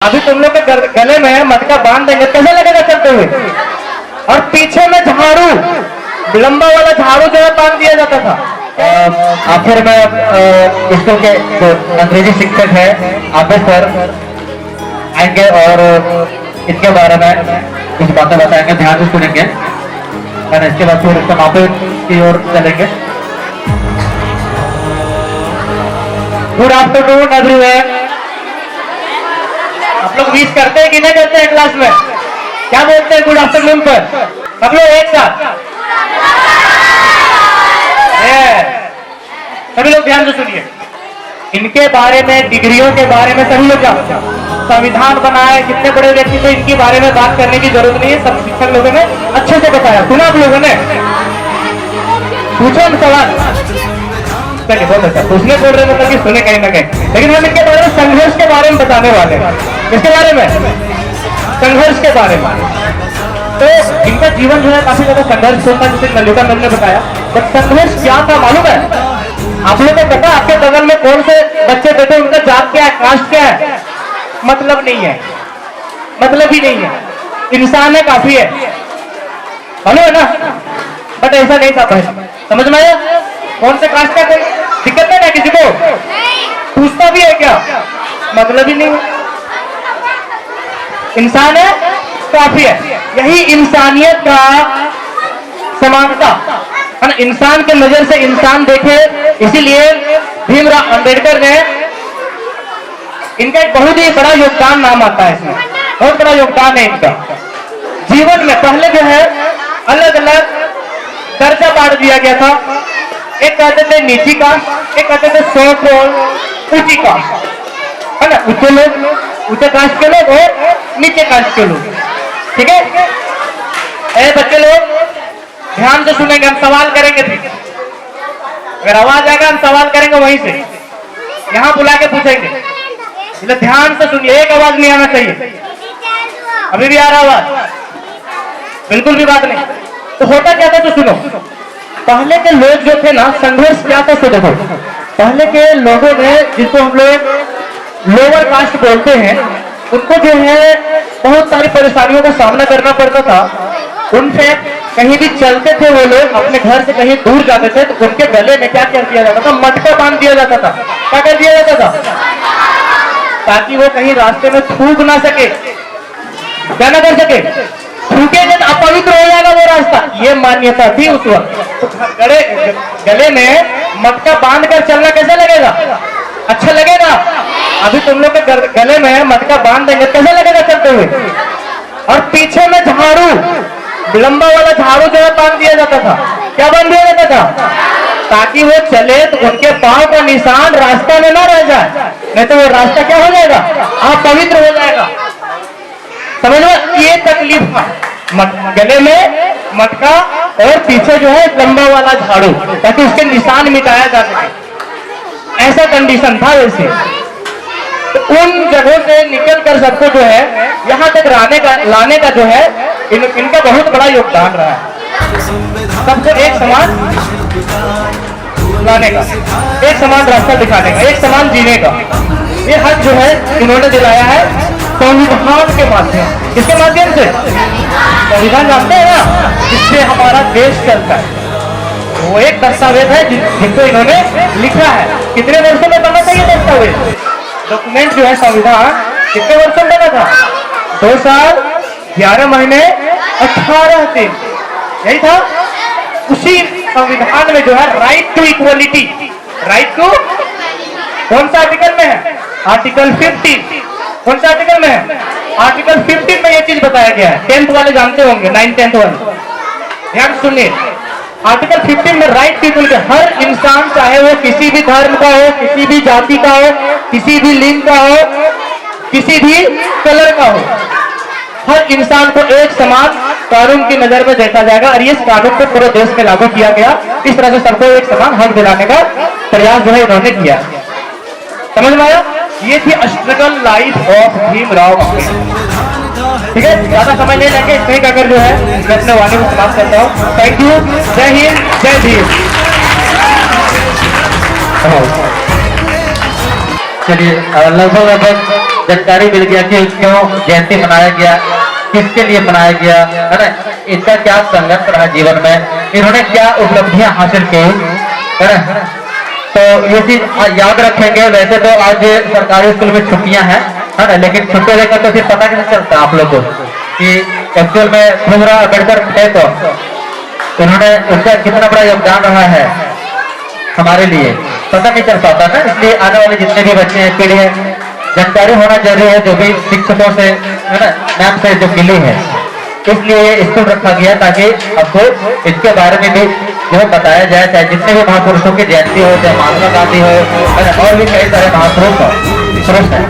अभी तुम लोग के गले में मटका बांध देंगे, कैसे लगेगा चलते हुए? और पीछे में झाड़ू, लंबा वाला झाड़ू जो है बांध दिया जाता था। आखिर में स्कूल के जो अंग्रेजी शिक्षक है आबिद सर आएंगे और इसके बारे में कुछ बातें बताएंगे, ध्यान से सुनेंगे और इसके बाद फिर समापन की ओर चलेंगे। Good afternoon everyone. आप लोग विश करते हैं कि नहीं करते हैं क्लास में? क्या बोलते हैं गुड आफ्टरनून पर? सब लोग एक साथ। सभी लोग ध्यान से सुनिए। इनके बारे में, डिग्रियों के बारे में सभी लोग जानते हैं। संविधान बनाए, कितने बड़े व्यक्ति थे, इनके बारे में बात करने की जरूरत नहीं है। सब शिक्षक लोगों ने अच्छे से बताया। सुना आप लोगों ने? पूछो हम सवाल। चलिए बहुत अच्छा, पूछने बोल रहे मतलब कि सुने कहीं ना कहीं। लेकिन हम इनके बारे में संघर्ष के बारे में बताने वाले हैं। किसके बारे में? संघर्ष के बारे में। तो इनका जीवन जो है काफी ज्यादा संघर्ष होता है, जैसे नलिका मैम ने बताया। तो संघर्ष क्या था मालूम है आप लोगों को? पता आपके बगल में कौन से बच्चे बैठे, उनका जात क्या है, कास्ट क्या है? मतलब नहीं है, मतलब ही नहीं है। इंसान है, काफी है, मालूम है ना? बट ऐसा नहीं था भाई, समझ में आया? कौन से कास्ट का कोई दिक्कत नहीं है किसी को? पूछता भी है क्या? मतलब ही नहीं है। इंसान है, काफी है। यही इंसानियत का समानता है ना। इंसान के नजर से इंसान देखे, इसीलिए भीमराव अंबेडकर ने, इनका एक बहुत ही बड़ा योगदान नाम आता है इसमें, बहुत बड़ा योगदान है इनका जीवन में। पहले जो है अलग अलग दर्जा बांट दिया गया था। एक कहते थे नीची कास्ट, एक कहते थे सो ऊंची कास्ट, है ना। ऊंचे लोग, ऊंचे कास्ट के लोग और नीचे कास्ट के लोग, ठीक है? ए बच्चे लोग ध्यान से सुनेंगे, हम सवाल करेंगे। अगर आवाज आएगा हम सवाल करेंगे वहीं से, यहां बुला के पूछेंगे। इसलिए ध्यान से सुनिए, एक आवाज नहीं आना चाहिए। अभी भी आ रहा आवाज? बिल्कुल भी बात नहीं। तो होता क्या था तो सुनो। पहले के लोग जो थे ना, संघर्ष क्या था तो देखो। पहले के लोगों ने, जिसको हम लोग लोअर कास्ट बोलते हैं, उनको जो है बहुत सारी परेशानियों का सामना करना पड़ता था। उनसे कहीं भी चलते थे वो लोग, अपने घर से कहीं दूर जाते थे, तो उनके गले में क्या कर दिया जाता था? मटका बांध दिया जाता था। क्या कर दिया जाता था? ताकि वो कहीं रास्ते में थूक ना सके, क्या ना कर सके, थूके जब अपवित्र हो जाएगा वो रास्ता। ये मान्यता थी उस वक्त। तो गले में मटका बांध कर चलना कैसा लगेगा? अच्छा लगेगा? अभी तुम लोग के गले में मटका बांध देंगे, कैसे लगेगा चलते हुए? और पीछे में झाड़ू, लंबा वाला झाड़ू जो है बांध दिया जाता था। क्या बांध दिया जाता था? ताकि वो चले तो उनके पांव का निशान रास्ता में ना रह जाए, नहीं तो वो रास्ता क्या हो जाएगा? अपवित्र हो जाएगा। समझ लो, ये तकलीफ था। गले में मटका और पीछे जो है लंबा वाला झाड़ू, ताकि उसके निशान मिटाया जा सके। ऐसा कंडीशन था वैसे। तो उन जगहों से निकल कर सबको जो है यहाँ तक लाने का जो है इनका बहुत बड़ा योगदान रहा है। सबको एक समान लाने का, एक समान रास्ता दिखाने का, एक समान जीने का, ये हक जो है इन्होंने दिलाया है संविधान के माध्यम। किसके माध्यम से? संविधान जानते हैं ना, जिससे हमारा देश चलता है। वो एक दस्तावेज है जिसको इन्होंने लिखा है। कितने वर्षों में बना था ये दस्तावेज? डॉक्यूमेंट जो है संविधान कितने वर्षों में बना था? 2 साल 11 महीने 18 दिन, यही था। उसी संविधान में जो है right to equality, right to, कौन सा आर्टिकल में है? आर्टिकल 15। कौन सा आर्टिकल में है? आर्टिकल 15 में ये चीज बताया गया है। 10th वाले जानते होंगे, 9th 10th वाले ध्यान सुनिए। आर्टिकल 15 में राइट पीपल के, हर इंसान, चाहे वो किसी भी धर्म का हो, किसी भी जाति का हो, किसी भी लिंग का हो, किसी भी कलर का हो, हर इंसान को एक समान कानून की नजर में देखा जाएगा। और इस कानून को पूरे देश में लागू किया गया। इस तरह से सबको एक समान हक दिलाने का प्रयास जो है इन्होंने किया। समझ में आया? ये थी struggle life of Bhimrao Ambedkar. ठीक है, ज्यादा समय नहीं लेंगे, इतने कहकर जो है मैं अपने वाणी को समाप्त करता हूँ। Thank you. जय हिंद, जय भीम। चलिए लगभग जानकारी मिल गया कि क्यों जयंती मनाया गया, किसके लिए मनाया गया, है ना, इनका क्या संघर्ष रहा जीवन में, इन्होंने क्या उपलब्धियां हासिल की, है ना। तो ये चीज याद रखेंगे। वैसे तो आज सरकारी स्कूल में छुट्टियां हैं, है ना, लेकिन छुट्टी देकर तो फिर पता कैसे चलता आप लोग को कि एक्चुअल में भीमराव अम्बेडकर थे, तो उन्होंने उनका कितना बड़ा योगदान रहा है हमारे लिए, पता नहीं चल पाता ना। इसलिए आने वाले जितने भी बच्चे हैं, पीढ़ी है, जानकारी होना जरूरी है, जो भी शिक्षकों से, है ना, मैम से जो मिली है, इसलिए ये स्कूल रखा गया ताकि आपको इसके बारे में भी जो बताया जाए, चाहे जितने भी महापुरुषों की जयंती हो, चाहे महात्मा गांधी हो, और भी कई सारे महापुरुष हैं।